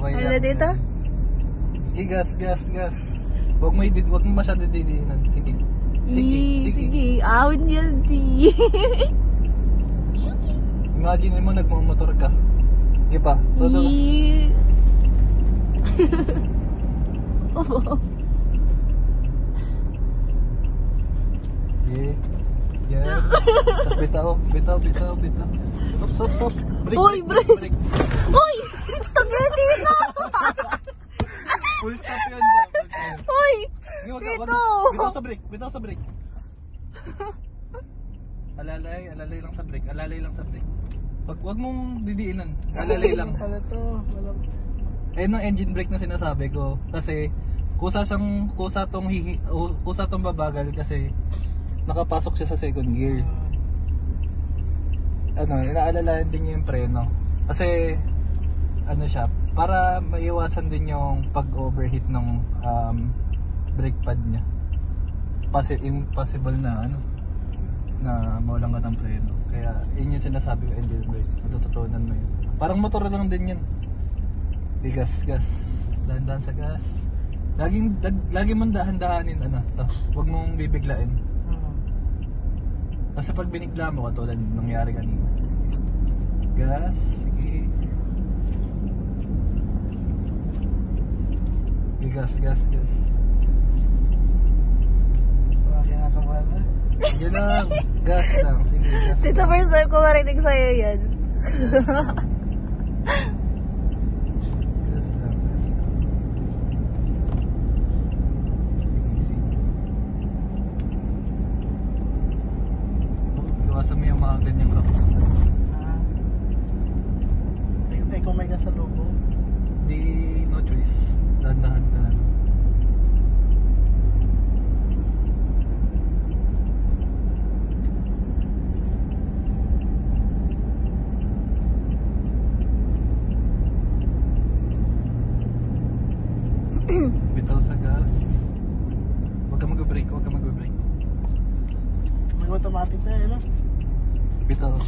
Okay Ano lang. dito? Sige, gas. Huwag mo masyado didiinan. Sige. Sige. Awin yan, di. Imagine mo nagmamotor ka. Sige pa. Todo. Yeah. Yeah. Tapos bitaw. Stop. Break. Uy, break. Uy! Tageti na! Full stop yun. Uy! Dito! Bitaw sa break. Alalay lang sa break. Wag mong didiinan. Alalay lang. Pala to. Ayun ang engine brake na sinasabi ko. Kasi kusa tong babagal kasi nakapasok siya sa second gear. Inaalalayan din niya yung preno. Kasi siya, para maiwasan din yung pag-overheat ng brake pad niya. Impossible na na mawalan ka ng preno. Kaya yun yung sinasabi ko, engine brake. Matututunan mo yun. Parang motor lang din yun. Di gas. Dahan-dahan sa gas. Lagi mong dahan-dahanin to. Huwag mong bibiglain. Kasi pag binigla mo, katulad nangyari kanina. Gas, sige. Gas. Bakit nakakabahan na? Sige lang. Gas lang. Sige, gas. Dito first time ko marinig sa'yo yan. Gas lang. Sige. Iwasan mo yung mga ganyang rocks. Kung may nasa lobo. Di, no choice. Dahan-dahan ka na. Bitaw sa gas. Huwag ka mag-brake. Mag-automatic na yun, no? Bitaw.